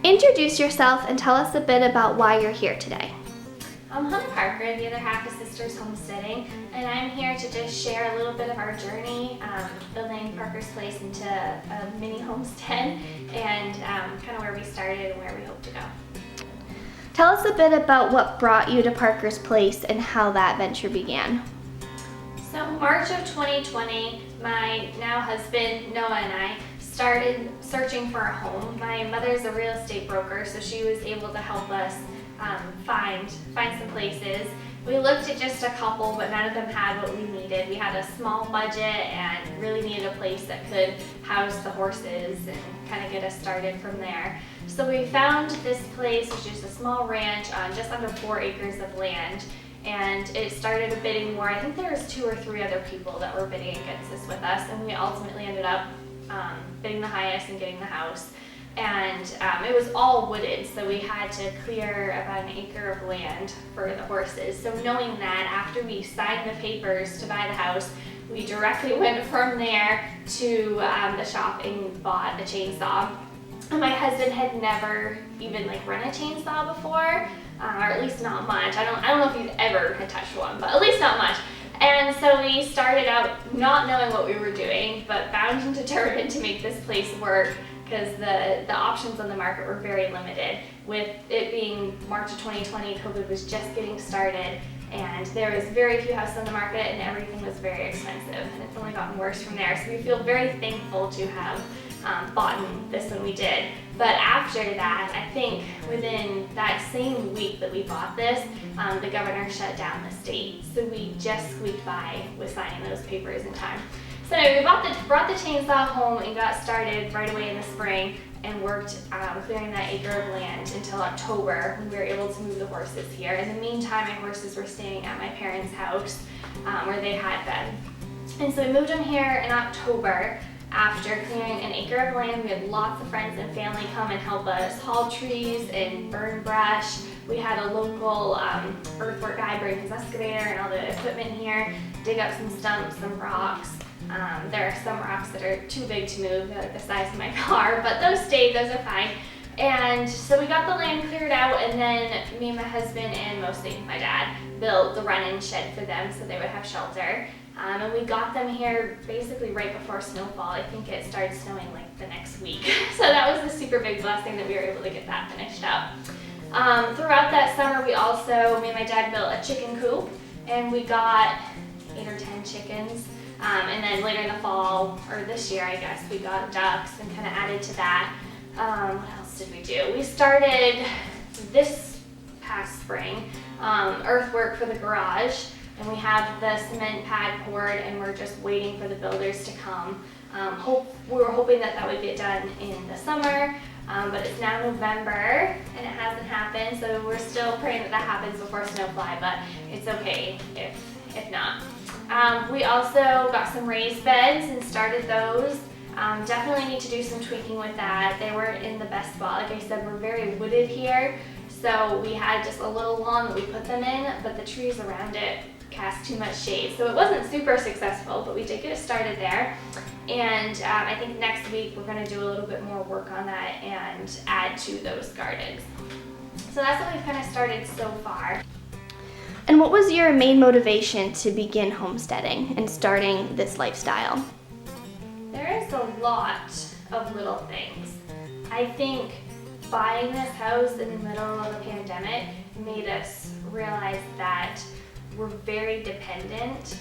Introduce yourself and tell us a bit about why you're here today. I'm Hannah Parker, the other half of Sisters Homesteading, and I'm here to just share a little bit of our journey building Parker's Place into a mini homestead and kind of where we started and where we hope to go. Tell us a bit about what brought you to Parker's Place and how that venture began. So March of 2020, my now husband Noah and I started searching for a home. My mother's a real estate broker, so she was able to help us find some places. We looked at just a couple, but none of them had what we needed. We had a small budget and really needed a place that could house the horses and kind of get us started from there. So we found this place, which is a small ranch on just under 4 acres of land, and it started a bidding war. I think there was 2 or 3 other people that were bidding against this with us, and we ultimately ended up bidding the highest and getting the house. And it was all wooded, so we had to clear about 1 acre of land for the horses. So knowing that, after we signed the papers to buy the house, we directly went from there to the shop and bought a chainsaw. And my husband had never even run a chainsaw before, or at least not much. I don't know if he's ever had touched one, but at least not much. And so we started out not knowing what we were doing, but bound and determined to make this place work, because the options on the market were very limited. With it being March of 2020, COVID was just getting started, and there was very few houses on the market, and everything was very expensive, and it's only gotten worse from there. So we feel very thankful to have bought this when we did. But after that, I think within that same week that we bought this, the governor shut down the state. So we just squeaked by with signing those papers in time. So anyway, we brought the chainsaw home and got started right away in the spring and worked clearing that acre of land until October, when we were able to move the horses here. In the meantime, my horses were staying at my parents' house where they had been. And so we moved them here in October. After clearing 1 acre of land, we had lots of friends and family come and help us haul trees and burn brush. We had a local earthwork guy bring his excavator and all the equipment here, dig up some stumps, some rocks. There are some rocks that are too big to move, they're like the size of my car, but those stayed, those are fine. And so we got the land cleared out, and then me and my husband, and mostly my dad, built the run-in shed for them so they would have shelter. And we got them here basically right before snowfall. I think it started snowing the next week. So that was a super big blessing that we were able to get that finished up. Throughout that summer, me and my dad built a chicken coop, and we got 8 or 10 chickens. And then later in the fall, or this year I guess, we got ducks and kind of added to that. What else did we do? We started this past spring earthwork for the garage, and we have the cement pad poured, and we're just waiting for the builders to come. We were hoping that would get done in the summer, but it's now November and it hasn't happened, so we're still praying that happens before snowfly, but it's okay if not. We also got some raised beds and started those. Definitely need to do some tweaking with that. They weren't in the best spot. Like I said, we're very wooded here, so we had just a little lawn that we put them in, but the trees around it cast too much shade. So it wasn't super successful, but we did get it started there. And I think next week we're going to do a little bit more work on that and add to those gardens. So that's what we've kind of started so far. And what was your main motivation to begin homesteading and starting this lifestyle? There is a lot of little things. I think buying this house in the middle of the pandemic made us realize that we're very dependent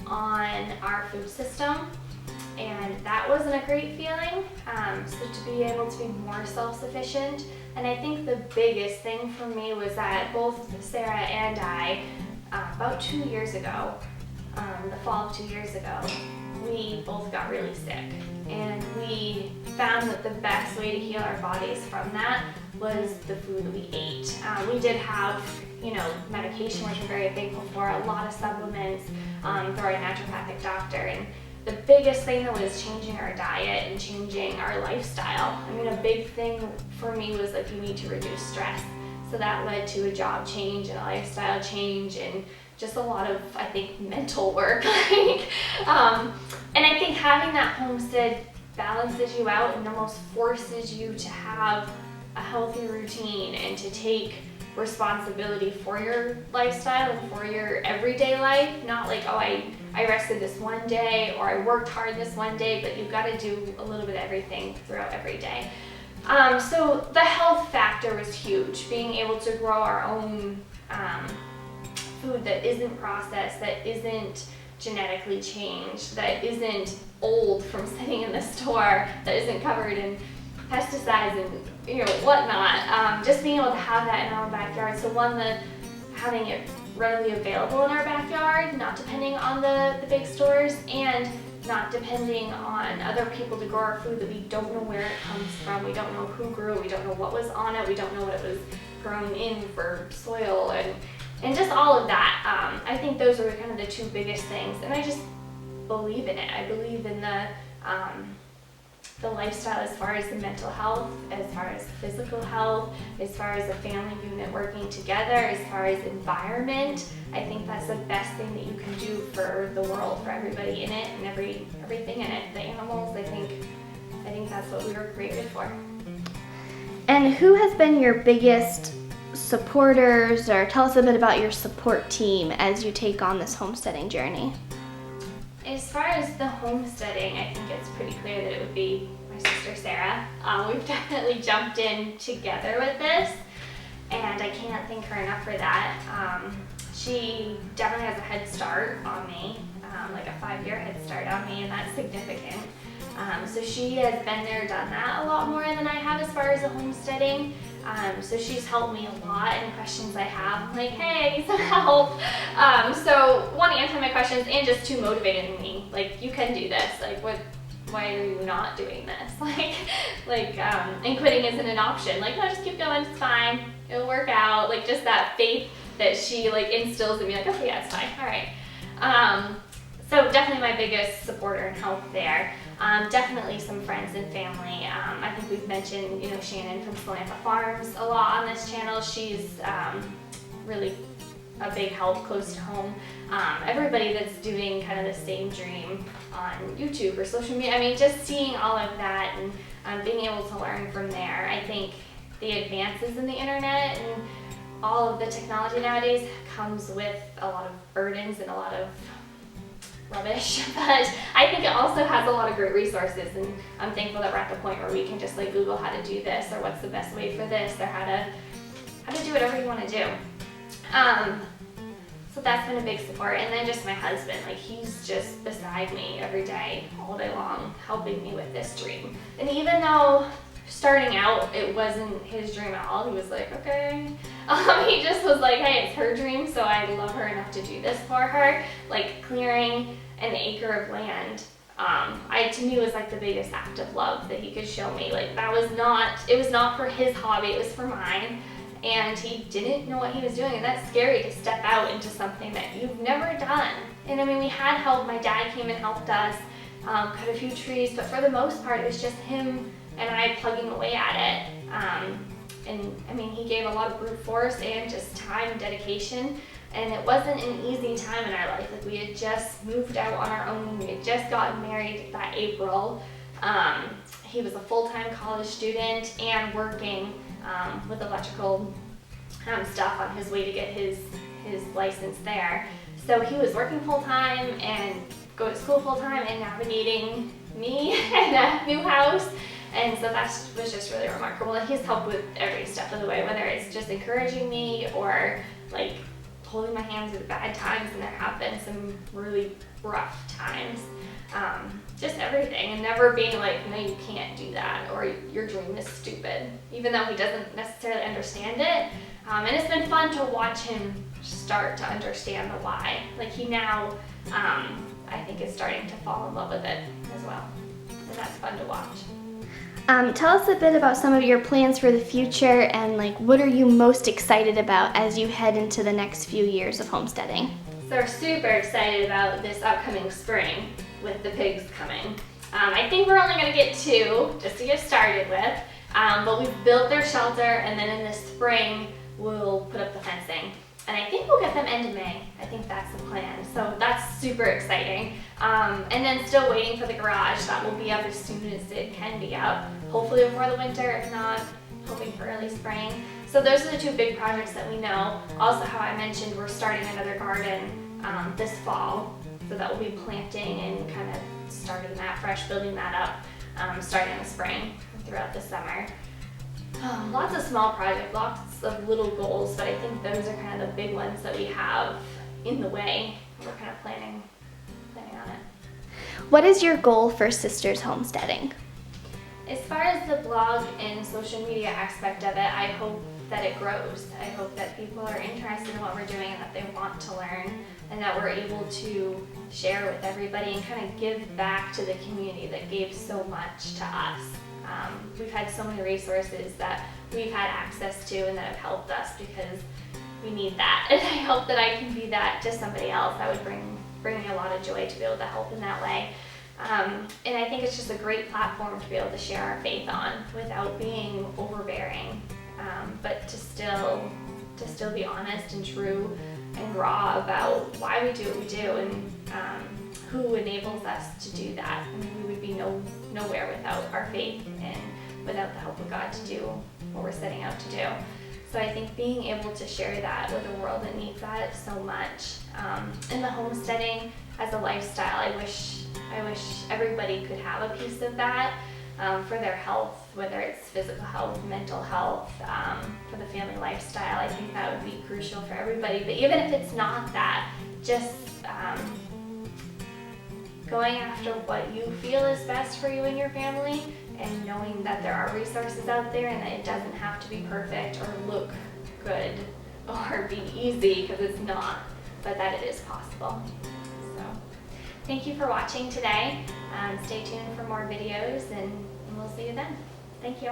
on our food system, and that wasn't a great feeling. So to be able to be more self-sufficient, and I think the biggest thing for me was that both Sarah and I, about 2 years ago, the fall of 2 years ago, we both got really sick, and we found that the best way to heal our bodies from that was the food that we ate. We did have, medication, which we're very thankful for, a lot of supplements through our naturopathic doctor, and the biggest thing that was changing our diet and changing our lifestyle. I mean, a big thing for me was you need to reduce stress. So that led to a job change and a lifestyle change and just a lot of, I think, mental work. And I think having that homestead balances you out and almost forces you to have a healthy routine and to take responsibility for your lifestyle and for your everyday life. Not like, oh, I rested this one day or I worked hard this one day, but you've got to do a little bit of everything throughout every day. So the health factor was huge. Being able to grow our own food that isn't processed, that isn't genetically changed, that isn't old from sitting in the store, that isn't covered in pesticides and whatnot. Just being able to have that in our own backyard. So having it readily available in our backyard, not depending on the big stores, and not depending on other people to grow our food that we don't know where it comes from, we don't know who grew it, we don't know what was on it, we don't know what it was grown in for soil, and just all of that. I think those are kind of the two biggest things, and I just believe in it. I believe in the lifestyle as far as the mental health, as far as physical health, as far as a family unit working together, as far as environment. I think that's the best thing that you can do for the world, for everybody in it and everything in it. The animals, I think that's what we were created for. And who has been your biggest supporters, or tell us a bit about your support team as you take on this homesteading journey? As far as the homesteading, I think it's pretty clear that it would be my sister Sarah. We've definitely jumped in together with this, and I can't thank her enough for that. She definitely has a head start on me, like a 5-year head start on me, and that's significant. So she has been there, done that a lot more than I have as far as the homesteading. So she's helped me a lot. Any questions I have, I'm like, hey, I need some help. So one, answering my questions, and just two, motivating me. Like, you can do this. Like, why are you not doing this? And quitting isn't an option. Like, no, just keep going, it's fine. It'll work out. Like, just that faith that she instills in me, like, okay, yeah, it's fine, all right. So definitely my biggest supporter and help there. Definitely some friends and family. I think we've mentioned, Shannon from Slantha Farms a lot on this channel. She's really a big help close to home. Everybody that's doing kind of the same dream on YouTube or social media. I mean, just seeing all of that and being able to learn from there. I think the advances in the internet and all of the technology nowadays comes with a lot of burdens and a lot of rubbish, but I think it also has a lot of great resources, and I'm thankful that we're at the point where we can just Google how to do this, or what's the best way for this, or how to do whatever you want to do. So that's been a big support. And then just my husband, he's just beside me every day, all day long, helping me with this dream. And even though starting out it wasn't his dream at all, he was like, okay. He just was like, hey, it's her dream, so I love her enough to do this for her. Clearing an acre of land, to me was the biggest act of love that he could show me. It was not for his hobby, it was for mine. And he didn't know what he was doing, and that's scary to step out into something that you've never done. And I mean, we had help. My dad came and helped us cut a few trees, but for the most part it was just him and I plugging away at it. And I mean, he gave a lot of brute force and just time and dedication, and it wasn't an easy time in our life. We had just moved out on our own, we had just gotten married that April. He was a full-time college student and working with electrical stuff on his way to get his license there. So he was working full-time and go to school full-time and navigating me and a new house. And so that was just really remarkable. And he's helped with every step of the way, whether it's just encouraging me or holding my hand through the bad times, and there have been some really rough times. Just everything, and never being like, no, you can't do that, or your dream is stupid, even though he doesn't necessarily understand it. And it's been fun to watch him start to understand the why. He now, I think, is starting to fall in love with it as well, and that's fun to watch. Tell us a bit about some of your plans for the future, and what are you most excited about as you head into the next few years of homesteading? So we're super excited about this upcoming spring with the pigs coming. I think we're only going to get 2 just to get started with, but we've built their shelter, and then in the spring we'll put up the fencing. And I think we'll get them end of May. I think that's the plan. So that's super exciting. And then still waiting for the garage. That will be up as soon as it can be up. Hopefully before the winter. If not, hoping for early spring. So those are the two big projects that we know. Also, how I mentioned, we're starting another garden this fall, so that we'll be planting and kind of starting that fresh, building that up, starting in the spring and throughout the summer. Lots of small projects, lots of little goals, but I think those are kind of the big ones that we have in the way. We're kind of planning on it. What is your goal for Sisters Homesteading? As far as the blog and social media aspect of it, I hope that it grows. I hope that people are interested in what we're doing and that they want to learn, and that we're able to share with everybody and kind of give back to the community that gave so much to us. We've had so many resources that we've had access to and that have helped us, because we need that. And I hope that I can be that to somebody else. That would bring me a lot of joy to be able to help in that way. And I think it's just a great platform to be able to share our faith on without being overbearing, but to still be honest and true and raw about why we do what we do, and who enables us to do that. I mean, we would be nowhere without our faith and without the help of God to do what we're setting out to do. So I think being able to share that with a world that needs that so much. In the homesteading as a lifestyle, I wish everybody could have a piece of that for their health, whether it's physical health, mental health, for the family lifestyle. I think that would be crucial for everybody. But even if it's not that, just going after what you feel is best for you and your family, and knowing that there are resources out there and that it doesn't have to be perfect or look good or be easy, because it's not, but that it is possible. So thank you for watching today. Stay tuned for more videos, and we'll see you then. Thank you.